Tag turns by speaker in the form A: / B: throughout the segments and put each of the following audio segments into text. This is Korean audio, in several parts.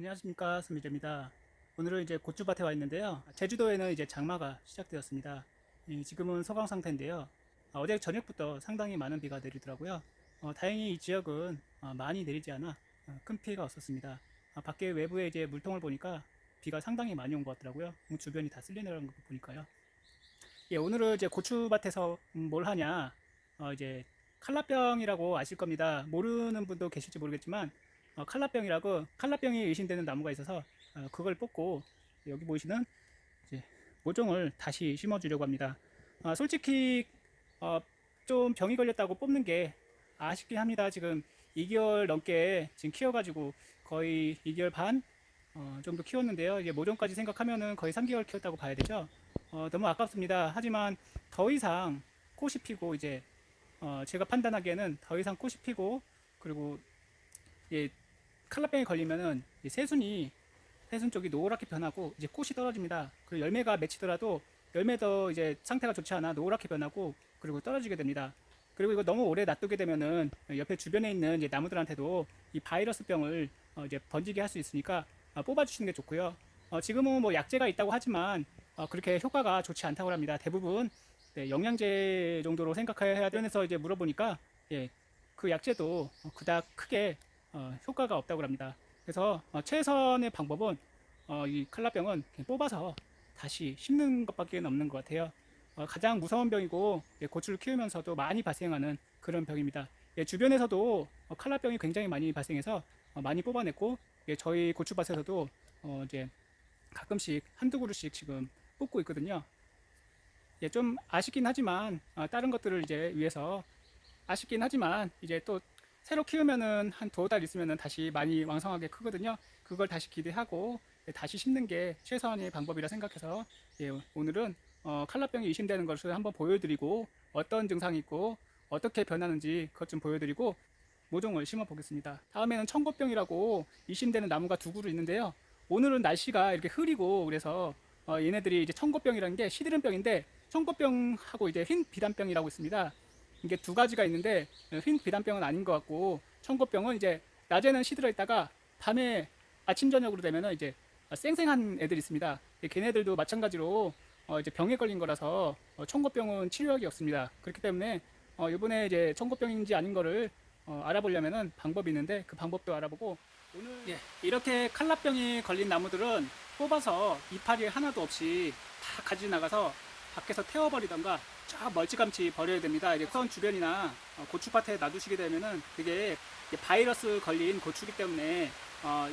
A: 안녕하십니까, 스미입니다. 오늘은 이제 고추밭에 와 있는데요. 제주도에는 이제 장마가 시작되었습니다. 지금은 소강 상태인데요. 어제 저녁부터 상당히 많은 비가 내리더라고요. 다행히 이 지역은 많이 내리지 않아 큰 피해가 없었습니다. 밖에 외부에 이제 물통을 보니까 비가 상당히 많이 온 것 같더라고요. 주변이 다 쓸려내려간 거 보니까요. 예, 오늘은 이제 고추밭에서 뭘 하냐, 이제 칼라병이라고 아실 겁니다. 모르는 분도 계실지 모르겠지만, 칼라병이라고 칼라병이 의심되는 나무가 있어서 그걸 뽑고 여기 보이시는 이제 모종을 다시 심어주려고 합니다. 솔직히 어, 좀 병이 걸렸다고 뽑는 게 아쉽긴 합니다. 지금 2개월 넘게 지금 키워가지고 거의 2개월 반 정도 키웠는데요. 이제 모종까지 생각하면은 거의 3개월 키웠다고 봐야 되죠. 너무 아깝습니다. 하지만 더 이상 꽃이 피고 이제 제가 판단하기에는 더 이상 꽃이 피고 그리고 예, 칼라병에 걸리면은 새순 쪽이 노랗게 변하고 이제 꽃이 떨어집니다. 그리고 열매가 맺히더라도 열매도 이제 상태가 좋지 않아 노랗게 변하고 그리고 떨어지게 됩니다. 그리고 이거 너무 오래 놔두게 되면은 옆에 주변에 있는 이제 나무들한테도 이 바이러스병을 이제 번지게 할 수 있으니까 뽑아주시는 게 좋고요. 지금은 뭐 약제가 있다고 하지만 그렇게 효과가 좋지 않다고 합니다. 대부분 네, 영양제 정도로 생각해야 되면서 이제 물어보니까 예, 그 약제도 그닥 크게 효과가 없다고 합니다. 그래서 최선의 방법은 이 칼라병은 그냥 뽑아서 다시 심는 것밖에 없는 것 같아요. 가장 무서운 병이고 예, 고추를 키우면서도 많이 발생하는 그런 병입니다. 예, 주변에서도 칼라병이 굉장히 많이 발생해서 많이 뽑아냈고 예, 저희 고추밭에서도 이제 가끔씩 한두 그루씩 지금 뽑고 있거든요. 예, 좀 아쉽긴 하지만 다른 것들을 이제 위해서 아쉽긴 하지만 이제 또 새로 키우면은 한 두어 달 있으면은 다시 많이 왕성하게 크거든요. 그걸 다시 기대하고 예, 다시 심는 게 최선의 방법이라 생각해서 예, 오늘은 칼라병이 의심되는 것을 한번 보여드리고 어떤 증상이 있고 어떻게 변하는지 그것 좀 보여드리고 모종을 심어 보겠습니다. 다음에는 청고병이라고 의심되는 나무가 두 그루 있는데요. 오늘은 날씨가 이렇게 흐리고 그래서 얘네들이 이제 청고병이라는 게 시드름병인데 청고병하고 이제 흰 비단병이라고 있습니다. 이게 두 가지가 있는데 흰 비단병은 아닌 것 같고 청고병은 이제 낮에는 시들어 있다가 밤에 아침 저녁으로 되면은 이제 쌩쌩한 애들이 있습니다. 걔네들도 마찬가지로 이제 병에 걸린 거라서 청고병은 치료약이 없습니다. 그렇기 때문에 이번에 이제 청고병인지 아닌 거를 알아보려면은 방법이 있는데 그 방법도 알아보고 오늘 예, 이렇게 칼라병이 걸린 나무들은 뽑아서 이파리 하나도 없이 다 가지고 나가서 밖에서 태워버리던가 쫙 멀찌감치 버려야 됩니다. 이제 선 주변이나 고추밭에 놔두시게 되면은 그게 바이러스 걸린 고추기 때문에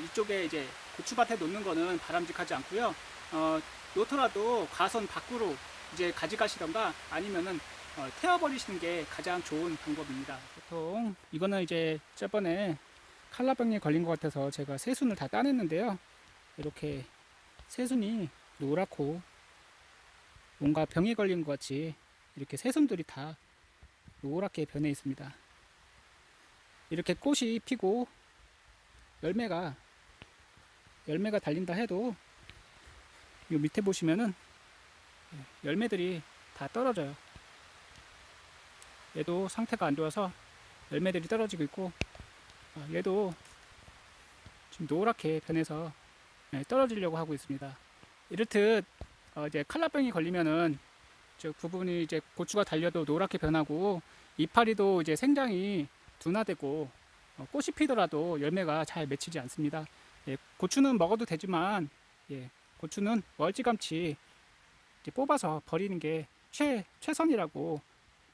A: 이쪽에 이제 고추밭에 놓는 거는 바람직하지 않고요. 놓더라도 가선 밖으로 이제 가져가시던가 아니면은 태워버리시는 게 가장 좋은 방법입니다. 보통 이거는 이제 저번에 칼라병에 걸린 것 같아서 제가 새순을 다 따냈는데요. 이렇게 새순이 노랗고 뭔가 병에 걸린 것 같이 이렇게 새순들이 다 노랗게 변해 있습니다. 이렇게 꽃이 피고 열매가 달린다 해도 이 밑에 보시면은 열매들이 다 떨어져요. 얘도 상태가 안 좋아서 열매들이 떨어지고 있고 얘도 지금 노랗게 변해서 떨어지려고 하고 있습니다. 이렇듯 이제 칼라병이 걸리면은 저 부분이 이제 고추가 달려도 노랗게 변하고 이파리도 이제 생장이 둔화되고 꽃이 피더라도 열매가 잘 맺히지 않습니다. 예, 고추는 먹어도 되지만 예, 고추는 멀찌감치 이제 뽑아서 버리는 게 최선이라고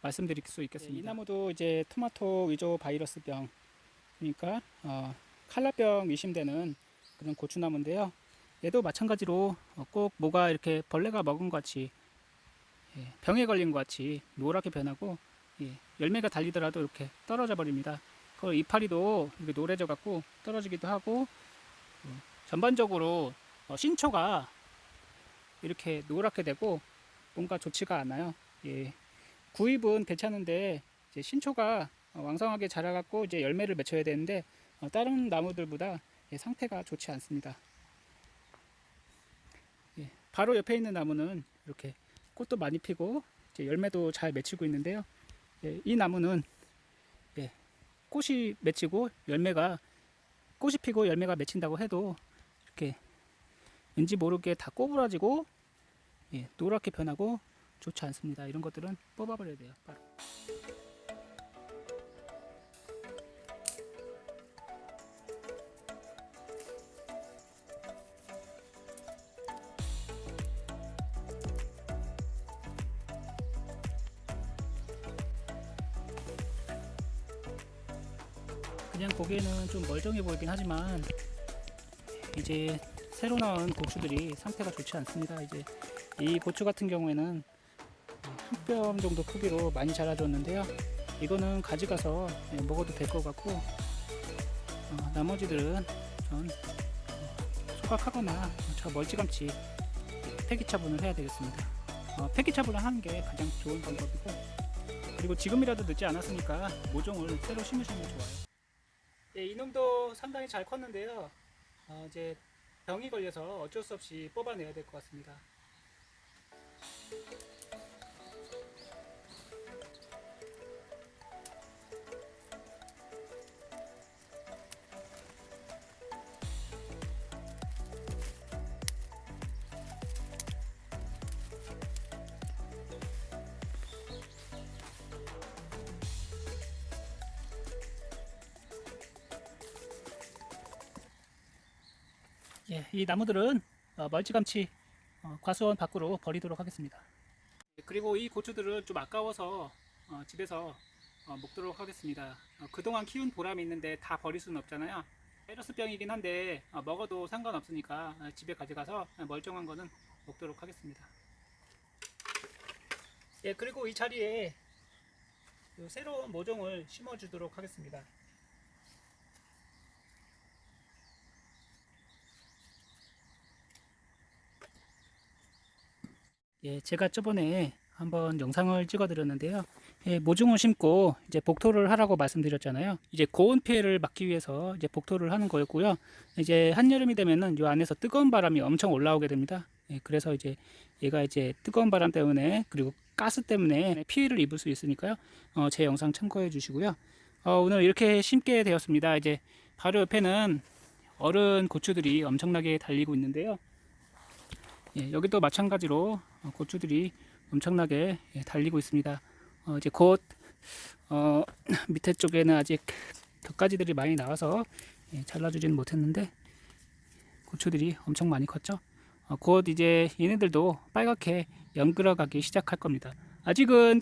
A: 말씀드릴 수 있겠습니다. 예, 이 나무도 이제 토마토 위조 바이러스병 그러니까 칼라병 의심되는 그런 고추나무인데요. 얘도 마찬가지로 꼭 뭐가 이렇게 벌레가 먹은 것 같이 병에 걸린 것 같이 노랗게 변하고 열매가 달리더라도 이렇게 떨어져 버립니다. 그 이파리도 이렇게 노래져 갖고 떨어지기도 하고 전반적으로 신초가 이렇게 노랗게 되고 뭔가 좋지가 않아요. 예. 구입은 괜찮은데 이제 신초가 왕성하게 자라갖고 이제 열매를 맺혀야 되는데 다른 나무들보다 상태가 좋지 않습니다. 예. 바로 옆에 있는 나무는 이렇게 꽃도 많이 피고 이제 열매도 잘 맺히고 있는데요. 예. 이 나무는 예. 꽃이 맺히고 꽃이 피고 열매가 맺힌다고 해도 왠지 모르게 다 꼬부라지고 노랗게 변하고 좋지 않습니다. 이런 것들은 뽑아버려야 돼요. 바로. 그냥 보기에는 좀 멀쩡해 보이긴 하지만 이제 새로 나온 고추들이 상태가 좋지 않습니다. 이제 이 고추 같은 경우에는 한 뼘 정도 크기로 많이 자라줬는데요. 이거는 가져가서 먹어도 될 것 같고, 나머지들은 전 소각하거나 저 멀찌감치 폐기 처분을 해야 되겠습니다. 폐기 처분을 하는 게 가장 좋은 방법이고, 그리고 지금이라도 늦지 않았으니까 모종을 새로 심으시면 좋아요. 이놈도 상당히 잘 컸는데요. 이제 병이 걸려서 어쩔 수 없이 뽑아내야 될 것 같습니다. 이 나무들은 멀찌감치 과수원 밖으로 버리도록 하겠습니다. 그리고 이 고추들은 좀 아까워서 집에서 먹도록 하겠습니다. 그동안 키운 보람이 있는데 다 버릴 수는 없잖아요. 바이러스병이긴 한데 먹어도 상관없으니까 집에 가져가서 멀쩡한 거는 먹도록 하겠습니다. 그리고 이 자리에 새로운 모종을 심어 주도록 하겠습니다. 제가 저번에 한번 영상을 찍어 드렸는데요. 모종을 심고 이제 복토를 하라고 말씀드렸잖아요. 이제 고온 피해를 막기 위해서 이제 복토를 하는 거였고요. 이제 한여름이 되면은 이 안에서 뜨거운 바람이 엄청 올라오게 됩니다. 그래서 이제 얘가 이제 뜨거운 바람 때문에 그리고 가스 때문에 피해를 입을 수 있으니까요. 제 영상 참고해 주시고요. 오늘 이렇게 심게 되었습니다. 이제 바로 옆에는 어른 고추들이 엄청나게 달리고 있는데요. 여기도 마찬가지로 고추들이 엄청나게 달리고 있습니다. 이제 곧 밑에 쪽에는 아직 격가지들이 많이 나와서 잘라주지는 못했는데 고추들이 엄청 많이 컸죠. 곧 이제 얘네들도 빨갛게 연그러가기 시작할 겁니다. 아직은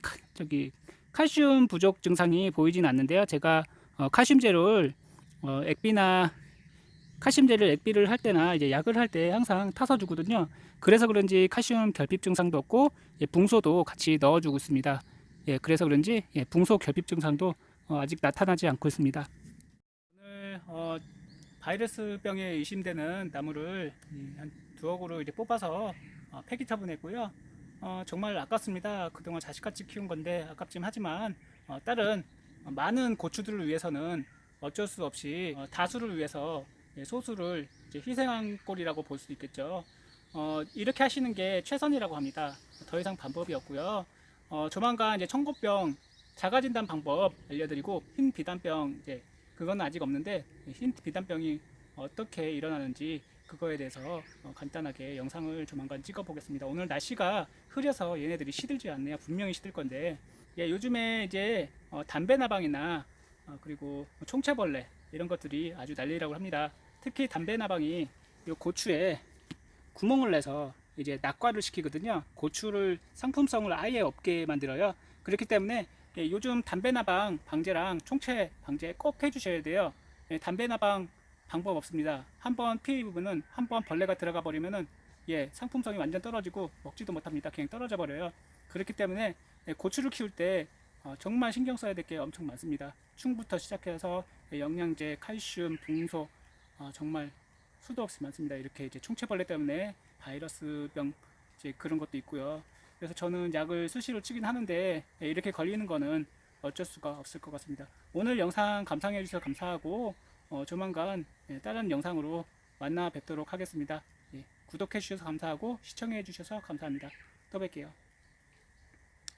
A: 칼슘 부족 증상이 보이진 않는데요. 제가 칼슘제를 액비를 할 때나 이제 약을 할 때 항상 타서 주거든요. 그래서 그런지 칼슘 결핍 증상도 없고 붕소도 같이 넣어주고 있습니다. 그래서 그런지 붕소 결핍 증상도 아직 나타나지 않고 있습니다. 오늘 바이러스병에 의심되는 나무를 한 두어 그루 이제 뽑아서 폐기 처분했고요. 정말 아깝습니다. 그동안 자식같이 키운 건데 아깝긴 하지만 다른 많은 고추들을 위해서는 어쩔 수 없이 다수를 위해서 소수를 이제 희생한 꼴이라고 볼 수 있겠죠. 이렇게 하시는 게 최선이라고 합니다. 더 이상 방법이 없고요. 조만간 이제 청고병 자가진단 방법 알려드리고 흰 비단병 이제 그건 아직 없는데 흰 비단병이 어떻게 일어나는지 그거에 대해서 간단하게 영상을 조만간 찍어 보겠습니다. 오늘 날씨가 흐려서 얘네들이 시들지 않네요. 분명히 시들 건데 요즘에 이제 담배나방이나 그리고 총채벌레 이런 것들이 아주 난리라고 합니다. 특히 담배나방이 이 고추에 구멍을 내서 이제 낙과를 시키거든요. 고추를 상품성을 아예 없게 만들어요. 그렇기 때문에 요즘 담배나방 방제랑 총채 방제 꼭 해주셔야 돼요. 담배나방 방법 없습니다. 한번 피해 입으면은 한번 벌레가 들어가 버리면은 상품성이 완전 떨어지고 먹지도 못합니다. 그냥 떨어져 버려요. 그렇기 때문에 고추를 키울 때 정말 신경 써야 될 게 엄청 많습니다. 충부터 시작해서 영양제, 칼슘, 붕소 정말 수도 없이 많습니다. 이렇게 이제 총체벌레 때문에 바이러스병 이제 그런 것도 있고요. 그래서 저는 약을 수시로 치긴 하는데 이렇게 걸리는 거는 어쩔 수가 없을 것 같습니다. 오늘 영상 감상해 주셔서 감사하고 조만간 다른 영상으로 만나 뵙도록 하겠습니다. 구독해 주셔서 감사하고 시청해 주셔서 감사합니다. 또 뵐게요.